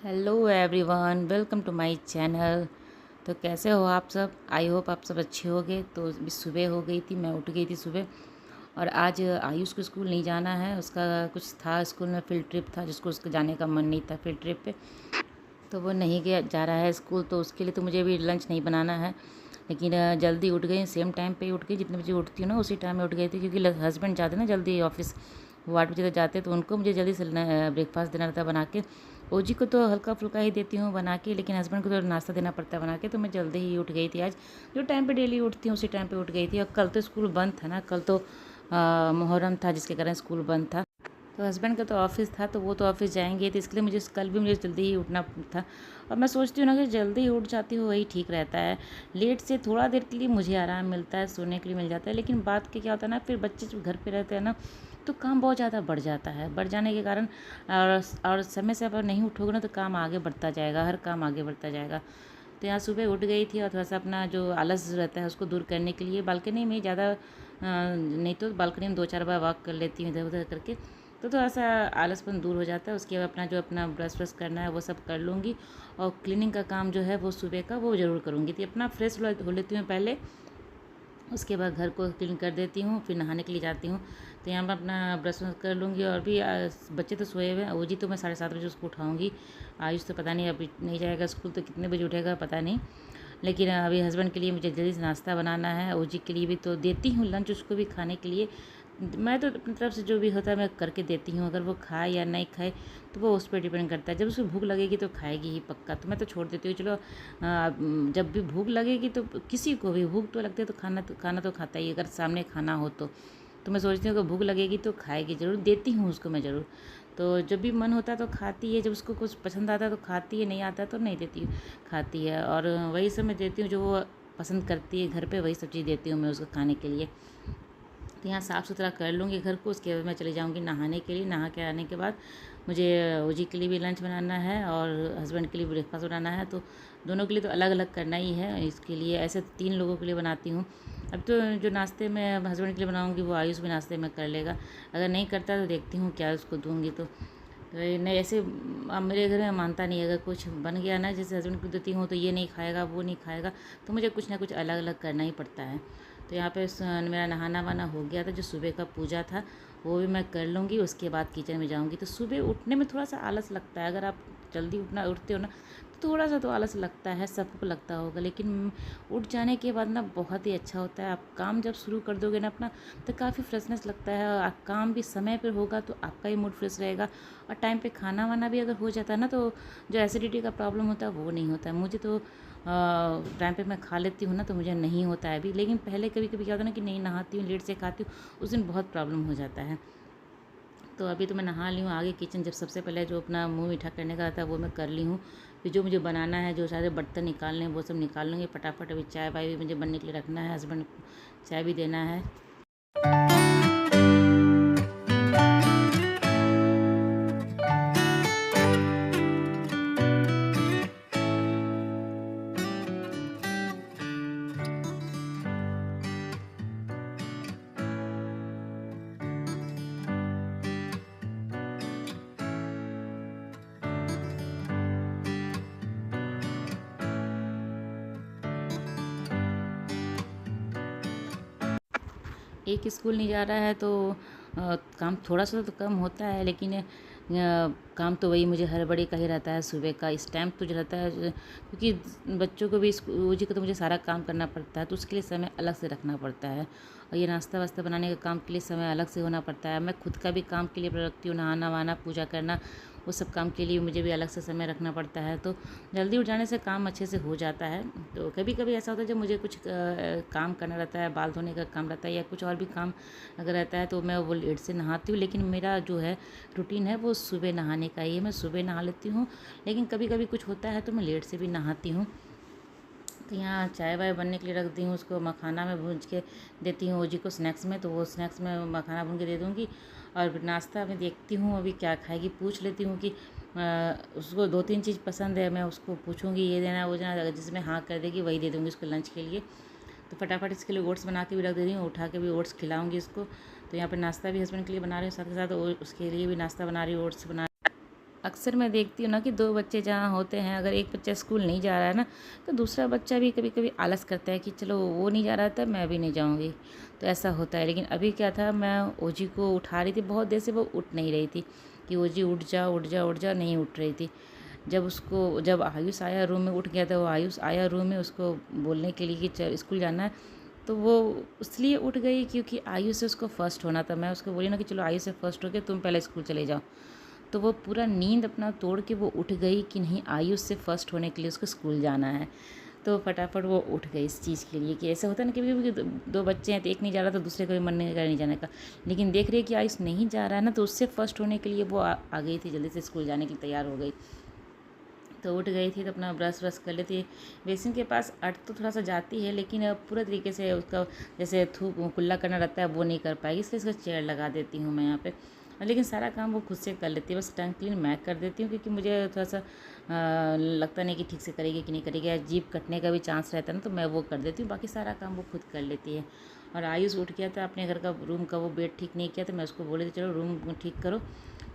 Hello everyone, welcome to my channel. तो कैसे हो आप सब? आई होप आप सब अच्छे होंगे। तो अभी सुबह हो गई थी, मैं उठ गई थी सुबह। और आज आयुष को स्कूल नहीं जाना है, उसका कुछ था स्कूल में, फील्ड ट्रिप था जिसको उसके जाने का मन नहीं था फील्ड ट्रिप पे। तो वो नहीं गया जा रहा है स्कूल, तो उसके लिए तो मुझे अभी लंच नहीं बनाना है। लेकिन जल्दी उठ गई, सेम टाइम पे ही उठ गई, जितने बजे उठती हूँ ना उसी टाइम में उठ गई थी, क्योंकि हस्बैंड जाते ना जल्दी ऑफिस, वो 8 बजे तक जाते, तो उनको मुझे जल्दी से ब्रेकफास्ट देना रहता है बना के। ओजी को तो हल्का फुल्का ही देती हूँ बना के, लेकिन हस्बैंड को तो नाश्ता देना पड़ता है बना के। तो मैं जल्दी ही उठ गई थी आज, जो टाइम पे डेली उठती हूँ उसी टाइम पे उठ गई थी। और कल तो स्कूल बंद था ना, कल तो मुहर्रम था जिसके कारण स्कूल बंद था। तो हस्बैंड का तो ऑफिस था, तो वो तो ऑफिस जाएंगे, तो इसलिए मुझे कल भी मुझे जल्दी ही उठना था। और मैं सोचती हूँ ना कि जल्दी उठ जाती हूँ वही ठीक रहता है। लेट से थोड़ा देर के लिए मुझे आराम मिलता है, सोने के लिए मिल जाता है, लेकिन बात के क्या होता है ना, फिर बच्चे जब घर पे रहते हैं ना तो काम बहुत ज़्यादा बढ़ जाता है। बढ़ जाने के कारण और समय से अगर नहीं उठोगे ना तो काम आगे बढ़ता जाएगा, हर काम आगे बढ़ता जाएगा। तो यहाँ सुबह उठ गई थी और थोड़ा सा अपना जो आलस रहता है उसको दूर करने के लिए बालकनी में ज़्यादा नहीं तो बालकनी में 2-4 बार वॉक कर लेती हूँ इधर उधर करके, तो थोड़ा सा आलसपन दूर हो जाता है। उसके बाद अपना ब्रश व्रश करना है वो सब कर लूँगी। और क्लीनिंग का काम जो है वो सुबह का वो ज़रूर करूँगी। तो अपना फ्रेश हो लेती हूँ पहले, उसके बाद घर को क्लीन कर देती हूँ, फिर नहाने के लिए जाती हूँ। तो यहाँ पर अपना ब्रश व्रश कर लूँगी। और भी बच्चे तो सोए हुए हैं, ओजी तो मैं 7:30 बजे उसको उठाऊँगी। आयुष तो पता नहीं अभी नहीं जाएगा स्कूल, तो कितने बजे उठेगा पता नहीं। लेकिन अभी हस्बैंड के लिए मुझे जल्दी से नाश्ता बनाना है, ओजी के लिए भी तो देती हूँ लंच उसको भी खाने के लिए। मैं तो अपनी तरफ से जो भी होता है मैं करके देती हूँ, अगर वो खाए या नहीं खाए तो वो उस पर डिपेंड करता है। जब उसको भूख लगेगी तो खाएगी ही पक्का, तो मैं तो छोड़ देती हूँ चलो। जब भी भूख लगेगी तो किसी को भी भूख तो लगती है, तो खाना तो खाता ही अगर सामने खाना हो तो मैं सोचती हूँ कि भूख लगेगी तो खाएगी ज़रूर, देती हूँ उसको मैं ज़रूर। तो जब भी मन होता है तो खाती है, जब उसको कुछ पसंद आता है तो खाती है, नहीं आता है तो नहीं देती हूँ, खाती है। और वही सब मैं देती हूँ जो वो पसंद करती है घर पे, वही सब चीज़ देती हूँ मैं उसको खाने के लिए। तो यहाँ साफ़ सुथरा कर लूँगी घर को, उसके बाद मैं चली जाऊँगी नहाने के लिए। नहा के आने के बाद मुझे ओजी के लिए भी लंच बनाना है और हस्बैंड के लिए ब्रेकफास्ट बनाना है, तो दोनों के लिए तो अलग अलग करना ही है। इसके लिए ऐसे 3 लोगों के लिए बनाती हूँ। अब तो जो नाश्ते में हस्बैंड के लिए बनाऊँगी वो आयुष भी नाश्ते में कर लेगा, अगर नहीं करता तो देखती हूँ क्या उसको दूँगी। तो ये नहीं ऐसे मेरे घर में मानता नहीं है, अगर कुछ बन गया ना जैसे हस्बैंड को देती हूँ तो ये नहीं खाएगा वो नहीं खाएगा, तो मुझे कुछ ना कुछ अलग अलग करना ही पड़ता है। तो यहाँ पे मेरा नहाना वाना हो गया था, जो सुबह का पूजा था वो भी मैं कर लूँगी, उसके बाद किचन में जाऊँगी। तो सुबह उठने में थोड़ा सा आलस लगता है, अगर आप जल्दी उठते हो ना तो थोड़ा सा तो आलस लगता है, सबको लगता होगा, लेकिन उठ जाने के बाद ना बहुत ही अच्छा होता है। आप काम जब शुरू कर दोगे ना अपना, तो काफ़ी फ्रेशनेस लगता है। और आप काम भी समय पर होगा तो आपका ही मूड फ्रेश रहेगा। और टाइम पे खाना वाना भी अगर हो जाता है ना, तो जो एसिडिटी का प्रॉब्लम होता है वो नहीं होता है। मुझे तो टाइम पे मैं खा लेती हूँ ना तो मुझे नहीं होता है अभी, लेकिन पहले कभी कभी क्या होता है ना कि नहीं नहाती हूँ, लेट से खाती हूँ, उस दिन बहुत प्रॉब्लम हो जाता है। तो अभी तो मैं नहा ली हूँ, आगे किचन जब सबसे पहले जो अपना मुँह मीठा करने का था वो मैं कर ली हूँ। फिर जो मुझे बनाना है, जो सारे बर्तन निकालने हैं वो सब निकाल लूँगी फटाफट। अभी चाय वाय भी मुझे बनने के लिए रखना है, हस्बैंड को चाय भी देना है। एक स्कूल नहीं जा रहा है तो काम थोड़ा सा तो कम होता है, लेकिन काम तो वही मुझे हड़बड़ी का ही रहता है। सुबह का इस टाइम तो जो रहता है क्योंकि बच्चों को भी जी को तो मुझे सारा काम करना पड़ता है, तो उसके लिए समय अलग से रखना पड़ता है। और ये नाश्ता वास्ता बनाने का काम के लिए समय अलग से होना पड़ता है। मैं खुद का भी काम के लिए रखती हूँ, नहाना वाना पूजा करना, वो सब काम के लिए मुझे भी अलग से समय रखना पड़ता है। तो जल्दी उठ जाने से काम अच्छे से हो जाता है। तो कभी कभी ऐसा होता है जब मुझे कुछ काम करना रहता है, बाल धोने का काम रहता है या कुछ और भी काम अगर रहता है, तो मैं वो लेट से नहाती हूँ। लेकिन मेरा जो है रूटीन है वो सुबह नहाने का ही है, मैं सुबह नहा लेती हूँ। लेकिन कभी कभी कुछ होता है तो मैं लेट से भी नहाती हूँ। तो यहाँ चाय वाय बनने के लिए रख दी हूँ, उसको मखाना में भून के देती हूँ ओजी को स्नैक्स में, तो वो स्नैक्स में मखाना भून के दे दूँगी। और नाश्ता में देखती हूँ अभी क्या खाएगी, पूछ लेती हूँ कि उसको 2-3 चीज़ पसंद है, मैं उसको पूछूँगी ये देना वो देना, अगर जिसमें हाँ कर देगी वही दे दूँगी उसको लंच के लिए। तो फटाफट इसके लिए ओट्स बना के भी रख दे रही हूँ, उठा के भी ओट्स खिलाऊँगी इसको। तो यहाँ पर नाश्ता भी हस्बैंड के लिए बना रही हूँ, साथ ही साथ उसके लिए भी नाश्ता बना रही हूँ, ओट्स बना। अक्सर मैं देखती हूँ ना कि 2 बच्चे जहाँ होते हैं, अगर एक बच्चा स्कूल नहीं जा रहा है ना, तो दूसरा बच्चा भी कभी-कभी आलस करता है कि चलो वो नहीं जा रहा था, मैं भी नहीं जाऊँगी। तो ऐसा होता है। लेकिन अभी क्या था, मैं ओजी को उठा रही थी, बहुत देर से वो उठ नहीं रही थी कि ओजी उठ जा, उठ जा, उठ जा, नहीं उठ रही थी। जब आयुष आया रूम में, उठ गया था वो, आयुष आया रूम में उसको बोलने के लिए कि चल स्कूल जाना है, तो वो इसलिए उठ गई क्योंकि आयुष से उसको फ़र्स्ट होना था। मैं उसको बोली ना कि चलो आयुष से फ़र्स्ट हो के तुम पहले स्कूल चले जाओ। तो वो पूरा नींद अपना तोड़ के वो उठ गई कि नहीं, आयुष से फ़र्स्ट होने के लिए उसको स्कूल जाना है। तो फटाफट वो उठ गई इस चीज़ के लिए कि ऐसा होता है ना कभी-कभी कि 2 बच्चे हैं तो एक नहीं जा रहा तो दूसरे का भी मन नहीं कर नहीं जाने का। लेकिन देख रही है कि आयुष नहीं जा रहा है ना, तो उससे फ़र्स्ट होने के लिए वो आ गई थी, जल्दी से स्कूल जाने के लिए तैयार हो गई। तो उठ गई थी तो अपना ब्रश व्रश कर लेती है। बेसिन के पास अट तो थोड़ा सा जाती है, लेकिन अब पूरा तरीके से उसका जैसे कुल्ला करना रहता है वो नहीं कर पाएगी, इसलिए इसका चेयर लगा देती हूँ मैं यहाँ पे। लेकिन सारा काम वो खुद से कर लेती है, बस टंग क्लीन मैं कर देती हूँ क्योंकि मुझे थोड़ा सा लगता नहीं कि ठीक से करेगी कि नहीं करेगी, या जीभ कटने का भी चांस रहता है ना, तो मैं वो कर देती हूँ। बाकी सारा काम वो खुद कर लेती है। और आयुष उठ गया था, अपने घर का रूम का वो बेड ठीक नहीं किया, तो मैं उसको बोली थी चलो रूम ठीक करो।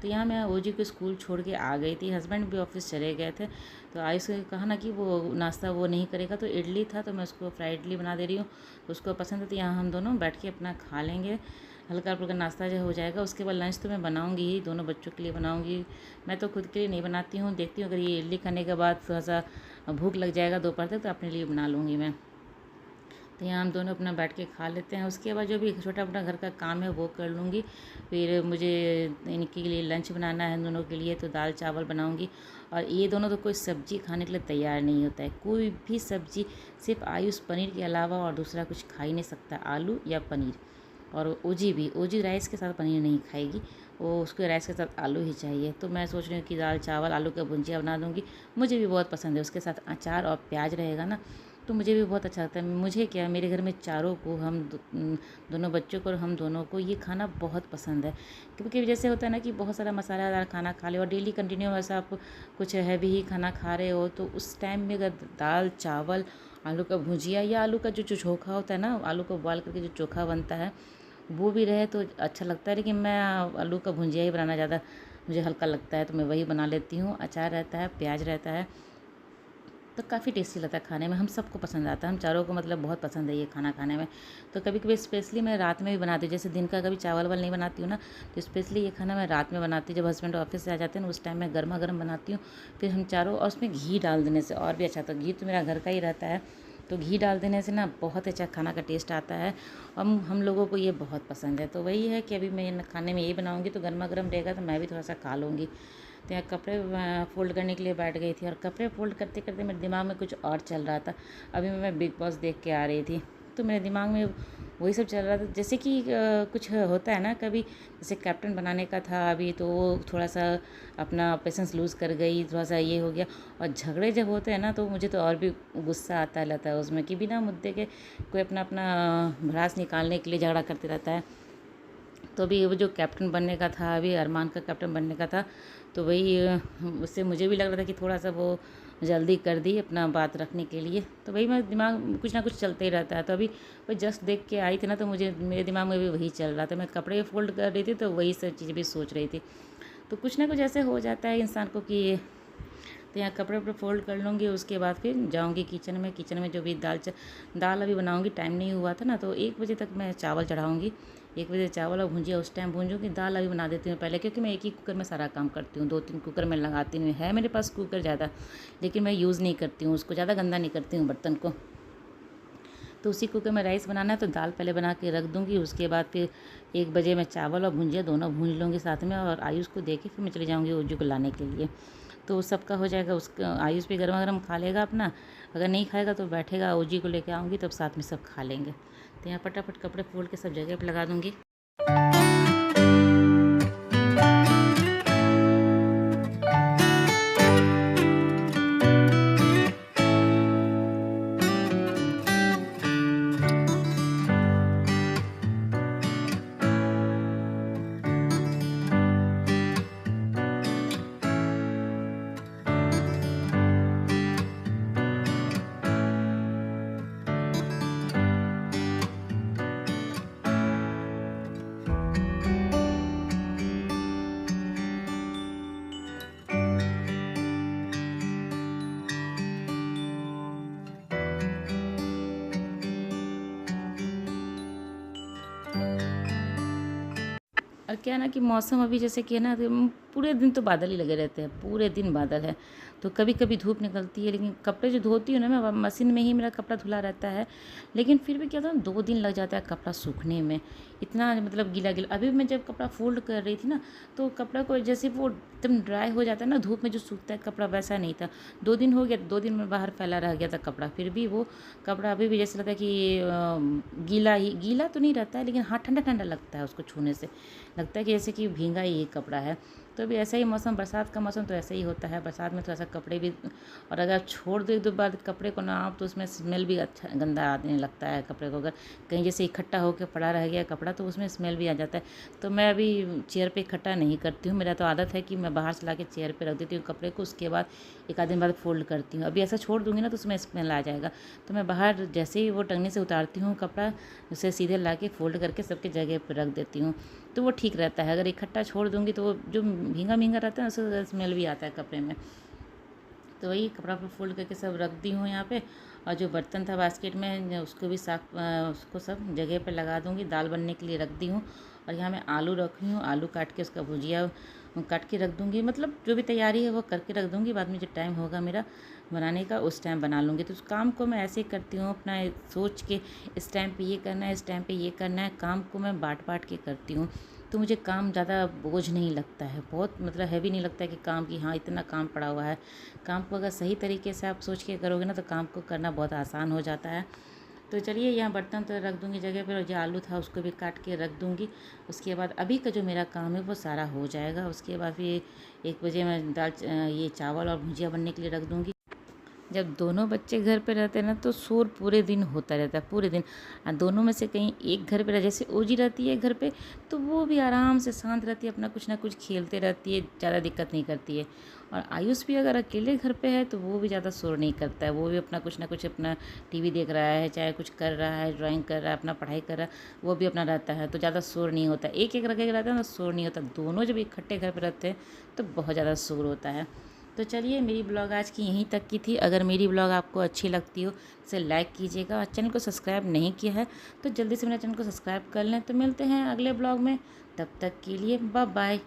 तो यहाँ मैं ओजी को स्कूल छोड़ के आ गई थी, हस्बैंड भी ऑफिस चले गए थे। तो आयुष ने कहा ना कि वो नाश्ता वो नहीं करेगा, तो इडली था तो मैं उसको फ्राइड इडली बना दे रही हूँ, तो उसको पसंद है। तो यहाँ हम दोनों बैठ के अपना खा लेंगे, हल्का फुल्का नाश्ता जो हो जाएगा। उसके बाद लंच तो मैं बनाऊँगी ही, दोनों बच्चों के लिए बनाऊँगी, मैं तो खुद के लिए नहीं बनाती हूँ। देखती हूँ अगर ये इडली खाने के बाद थोड़ा सा भूख लग जाएगा दोपहर तक, तो अपने लिए बना लूँगी मैं। तो यहाँ हम दोनों अपना बैठ के खा लेते हैं। उसके बाद जो भी छोटा मोटा घर का काम है वो कर लूँगी। फिर मुझे इनके लिए लंच बनाना है दोनों के लिए, तो दाल चावल बनाऊँगी। और ये दोनों तो कोई सब्ज़ी खाने के लिए तैयार नहीं होता है, कोई भी सब्ज़ी, सिर्फ आयुष पनीर के अलावा और दूसरा कुछ खा ही नहीं सकता, आलू या पनीर। और ओजी राइस के साथ पनीर नहीं खाएगी, वो उसके राइस के साथ आलू ही चाहिए। तो मैं सोच रही हूँ कि दाल चावल आलू का भुंजिया बना दूँगी, मुझे भी बहुत पसंद है। उसके साथ अचार और प्याज रहेगा ना, तो मुझे भी बहुत अच्छा लगता है। मुझे क्या, मेरे घर में चारों को, दोनों बच्चों को और हम दोनों को ये खाना बहुत पसंद है। क्योंकि जैसे होता है ना कि बहुत सारा मसालेदार खाना खा ले और डेली कंटिन्यू ऐसा आप कुछ हैवी ही खाना खा रहे हो, तो उस टाइम में अगर दाल चावल, आलू का भुजिया या आलू का जो चोखा होता है ना, आलू को बॉयल करके जो चोखा बनता है वो भी रहे तो अच्छा लगता है। लेकिन मैं आलू का भुजिया ही बनाना ज़्यादा मुझे हल्का लगता है, तो मैं वही बना लेती हूँ। अचार रहता है, प्याज रहता है, तो काफ़ी टेस्टी लगता है खाने में, हम सबको पसंद आता है, हम चारों को मतलब बहुत पसंद है ये खाना खाने में। तो कभी कभी स्पेशली मैं रात में भी बनाती हूँ, जैसे दिन का कभी चावल वाल नहीं बनाती हूँ ना, तो स्पेशली ये खाना मैं रात में बनाती हूँ। जब हस्बैंड ऑफिस से आ जाते हैं ना, उस टाइम मैं गर्मा गर्म बनाती हूँ। फिर हम चारों, और उसमें घी डाल देने से और भी अच्छा, तो घी तो मेरा घर का ही रहता है, तो घी डाल देने से ना बहुत अच्छा खाना का टेस्ट आता है। हम लोगों को ये बहुत पसंद है। तो वही है कि अभी मैं खाने में यही बनाऊँगी, तो गर्मा गर्म रहेगा तो मैं भी थोड़ा सा खा लूँगी। तो यहाँ कपड़े फ़ोल्ड करने के लिए बैठ गई थी, और कपड़े फ़ोल्ड करते करते मेरे दिमाग में कुछ और चल रहा था। अभी मैं बिग बॉस देख के आ रही थी, तो मेरे दिमाग में वही सब चल रहा था। जैसे कि कुछ होता है ना कभी, जैसे कैप्टन बनाने का था अभी, तो वो थोड़ा सा अपना पेशेंस लूज़ कर गई, थोड़ा सा ये हो गया। और झगड़े जब होते हैं ना, तो मुझे तो और भी गुस्सा आता रहता है उसमें, कि बिना मुद्दे के कोई अपना अपना भड़ास निकालने के लिए झगड़ा करते रहता है। तो अभी वो जो कैप्टन बनने का था, अभी अरमान का कैप्टन बनने का था, तो वही उससे मुझे भी लग रहा था कि थोड़ा सा वो जल्दी कर दी अपना बात रखने के लिए। तो वही मेरे दिमाग में कुछ ना कुछ चलते ही रहता है। तो अभी वो जस्ट देख के आई थी ना, तो मुझे मेरे दिमाग में भी वही चल रहा था। मैं कपड़े फोल्ड कर रही थी तो वही सब चीज़ भी सोच रही थी। तो कुछ ना कुछ ऐसे हो जाता है इंसान को कि, तो यहाँ कपड़े वपड़े फोल्ड कर लूँगी, उसके बाद फिर जाऊँगी किचन में जो भी दाल अभी बनाऊँगी। टाइम नहीं हुआ था ना, तो 1 बजे तक मैं चावल चढ़ाऊँगी। 1 बजे चावल और भुजिया उस टाइम भूंजूँगी। दाल अभी बना देती हूँ पहले, क्योंकि मैं एक ही कुकर में सारा काम करती हूँ, 2-3 कुकर में लगाती हूँ। है मेरे पास कुकर ज़्यादा, लेकिन मैं यूज़ नहीं करती हूँ उसको, ज़्यादा गंदा नहीं करती हूँ बर्तन को। तो उसी कुकर में राइस बनाना है, तो दाल पहले बना के रख दूँगी। उसके बाद फिर 1 बजे मैं चावल और भुजिया दोनों भून लूँगी साथ में, और आयुष को दे के फिर मैं चली जाऊँगी ओजू को लाने के लिए। तो सबका हो जाएगा, उसका आयुष भी गर्मा गर्म खा लेगा अपना, अगर नहीं खाएगा तो बैठेगा, ओजी को लेके आऊँगी तब साथ में सब खा लेंगे। तो यहाँ फटाफट कपड़े फोल्ड के सब जगह पर लगा दूँगी। क्या है ना कि मौसम अभी जैसे कि है ना पूरे दिन तो बादल ही लगे रहते हैं, पूरे दिन बादल है। तो कभी कभी धूप निकलती है, लेकिन कपड़े जो धोती हूँ ना मैं मशीन में ही मेरा कपड़ा धुला रहता है। लेकिन फिर भी क्या होता है 2 दिन लग जाता है कपड़ा सूखने में, इतना मतलब गीला गीला। अभी मैं जब कपड़ा फोल्ड कर रही थी ना तो कपड़ा को जैसे वो एकदम ड्राई हो जाता है ना धूप में जो सूखता है कपड़ा, वैसा नहीं था। 2 दिन हो गया, 2 दिन में बाहर फैला रह गया था कपड़ा, फिर भी वो कपड़ा अभी भी जैसे लगता है कि गीला ही, गीला तो नहीं रहता है लेकिन हाँ ठंडा ठंडा लगता है, उसको छूने से लगता है कि जैसे कि भींगा ही कपड़ा है। तो अभी ऐसा ही मौसम, बरसात का मौसम तो ऐसा ही होता है, बरसात में थोड़ा सा कपड़े भी, और अगर छोड़ दो 1-2 बार कपड़े को ना आप तो उसमें स्मेल भी अच्छा गंदा आने लगता है कपड़े को। अगर कहीं जैसे इकट्ठा होकर पड़ा रह गया कपड़ा तो उसमें स्मेल भी आ जाता है। तो मैं अभी चेयर पे इकट्ठा नहीं करती हूँ, मेरा तो आदत है कि मैं बाहर से ला के चेयर पे रख देती हूँ कपड़े को, उसके बाद 1 आध दिन बाद फोल्ड करती हूँ। अभी ऐसा छोड़ दूँगी ना तो उसमें स्मेल आ जाएगा। तो मैं बाहर जैसे ही वो टंगने से उतारती हूँ कपड़ा, उसे सीधे ला के फोल्ड करके सबके जगह पर रख देती हूँ, तो वो ठीक रहता है। अगर इकट्ठा छोड़ दूँगी तो वो जो भींगा भींगा रहता है उससे स्मेल भी आता है कपड़े में। तो वही कपड़ा पर फोल्ड करके सब रख दी हूँ यहाँ पे। और जो बर्तन था बास्केट में उसको भी साफ, उसको सब जगह पे लगा दूँगी, दाल बनने के लिए रख दी हूँ। और यहाँ मैं आलू रखी हूँ, आलू काट के उसका भुजिया काट के रख दूँगी, मतलब जो भी तैयारी है वो करके रख दूँगी। बाद में जो टाइम होगा मेरा बनाने का उस टाइम बना लूँगी। तो उस काम को मैं ऐसे ही करती हूँ, अपना सोच के इस टाइम पे ये करना है, इस टाइम पे ये करना है, काम को मैं बाँट बाँट के करती हूँ। तो मुझे काम ज़्यादा बोझ नहीं लगता है, बहुत मतलब हैवी नहीं लगता है कि काम की हाँ इतना काम पड़ा हुआ है। काम को अगर सही तरीके से आप सोच के करोगे ना तो काम को करना बहुत आसान हो जाता है। तो चलिए यहाँ बर्तन तो रख दूँगी जगह पर, और जो आलू था उसको भी काट के रख दूँगी। उसके बाद अभी का जो मेरा काम है वो सारा हो जाएगा। उसके बाद फिर 1 बजे मैं ये चावल और भुजिया बनने के लिए रख दूँगी। जब दोनों बच्चे घर पे रहते हैं ना तो शोर पूरे दिन होता रहता है, पूरे दिन। दोनों में से कहीं एक घर पे रह, जैसे ओजी रहती है घर पे तो वो भी आराम से शांत रहती है, अपना कुछ ना कुछ खेलते रहती है, ज़्यादा दिक्कत नहीं करती है। और आयुष भी अगर अकेले घर पे है तो वो भी ज़्यादा शोर नहीं करता है, वो भी अपना कुछ ना कुछ अपना टीवी देख रहा है, चाहे कुछ कर रहा है, ड्राइंग कर रहा है, अपना पढ़ाई कर रहा है, वो भी अपना रहता है, तो ज़्यादा शोर नहीं होता। एक एक रखे रहता है ना शोर नहीं होता, दोनों जब इकट्ठे घर पर रहते हैं तो बहुत ज़्यादा शोर होता है। तो चलिए मेरी ब्लॉग आज की यहीं तक की थी। अगर मेरी ब्लॉग आपको अच्छी लगती हो इसे लाइक कीजिएगा, और चैनल को सब्सक्राइब नहीं किया है तो जल्दी से मेरे चैनल को सब्सक्राइब कर लें। तो मिलते हैं अगले ब्लॉग में, तब तक के लिए बाय बाय।